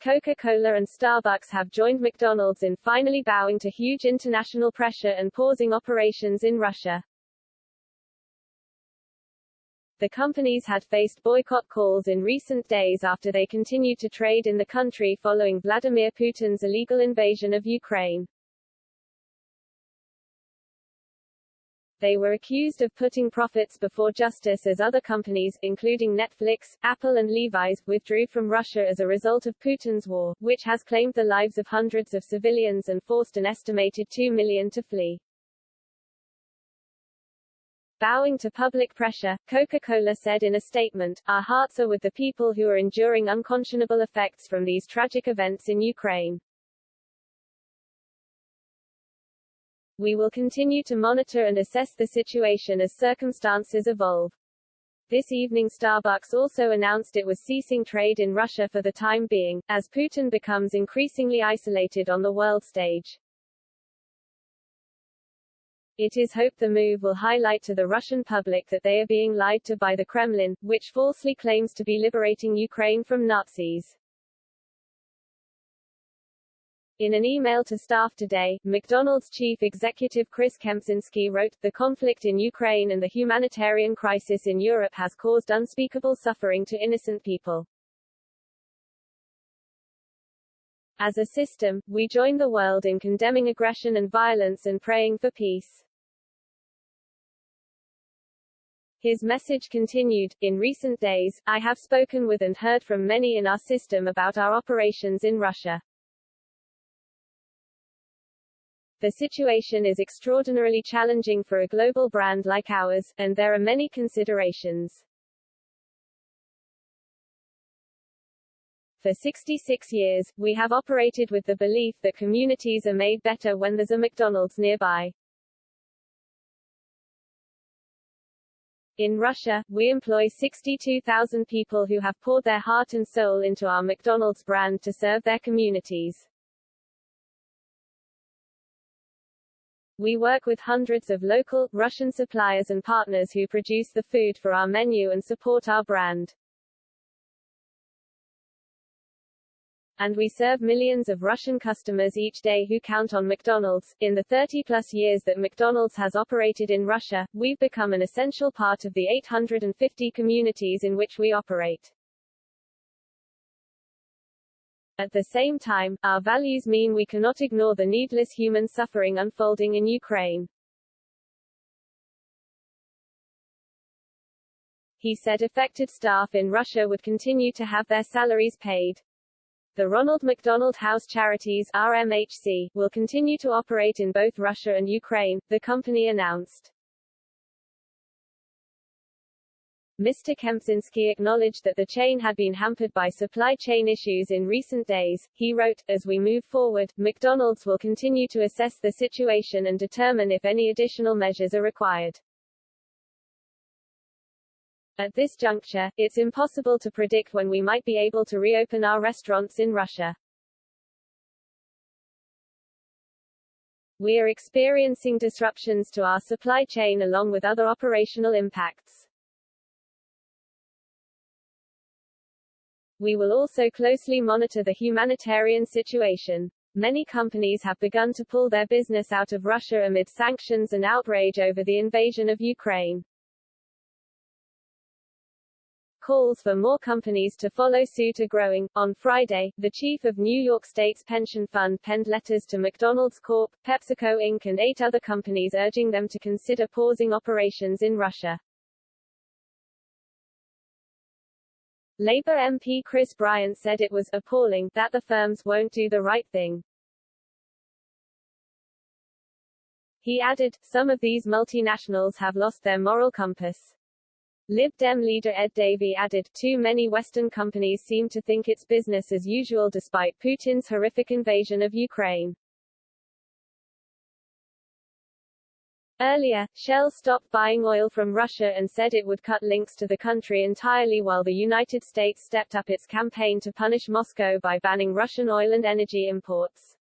Coca Cola and Starbucks have joined McDonald's in finally bowing to huge international pressure and pausing operations in Russia. The companies had faced boycott calls in recent days after they continued to trade in the country following Vladimir Putin's illegal invasion of Ukraine. They were accused of putting profits before justice as other companies, including Netflix, Apple and Levi's, withdrew from Russia as a result of Putin's war, which has claimed the lives of hundreds of civilians and forced an estimated 2 million to flee. Bowing to public pressure, Coca-Cola said in a statement, "Our hearts are with the people who are enduring unconscionable effects from these tragic events in Ukraine. We will continue to monitor and assess the situation as circumstances evolve." This evening Starbucks also announced it was ceasing trade in Russia for the time being, as Putin becomes increasingly isolated on the world stage. It is hoped the move will highlight to the Russian public that they are being lied to by the Kremlin, which falsely claims to be liberating Ukraine from Nazis. In an email to staff today, McDonald's chief executive Chris Kempczynski wrote, "The conflict in Ukraine and the humanitarian crisis in Europe has caused unspeakable suffering to innocent people. As a system, we join the world in condemning aggression and violence and praying for peace." His message continued, "In recent days, I have spoken with and heard from many in our system about our operations in Russia. The situation is extraordinarily challenging for a global brand like ours, and there are many considerations. For 66 years, we have operated with the belief that communities are made better when there's a McDonald's nearby. In Russia, we employ 62,000 people who have poured their heart and soul into our McDonald's brand to serve their communities. We work with hundreds of local, Russian suppliers and partners who produce the food for our menu and support our brand. And we serve millions of Russian customers each day who count on McDonald's. In the 30-plus years that McDonald's has operated in Russia, we've become an essential part of the 850 communities in which we operate. At the same time, our values mean we cannot ignore the needless human suffering unfolding in Ukraine," he said. Affected staff in Russia would continue to have their salaries paid. The Ronald McDonald House Charities (RMHC) will continue to operate in both Russia and Ukraine, the company announced. Mr. Kempczynski acknowledged that the chain had been hampered by supply chain issues in recent days. He wrote, "As we move forward, McDonald's will continue to assess the situation and determine if any additional measures are required. At this juncture, it's impossible to predict when we might be able to reopen our restaurants in Russia. We are experiencing disruptions to our supply chain along with other operational impacts. We will also closely monitor the humanitarian situation. Many companies have begun to pull their business out of Russia amid sanctions and outrage over the invasion of Ukraine. Calls for more companies to follow suit are growing. On Friday, the chief of New York State's pension fund penned letters to McDonald's Corp., PepsiCo Inc. and 8 other companies urging them to consider pausing operations in Russia. Labor MP Chris Bryant said it was appalling that the firms won't do the right thing. He added, "Some of these multinationals have lost their moral compass." Lib Dem leader Ed Davey added, "Too many Western companies seem to think it's business as usual despite Putin's horrific invasion of Ukraine." Earlier, Shell stopped buying oil from Russia and said it would cut links to the country entirely while the United States stepped up its campaign to punish Moscow by banning Russian oil and energy imports.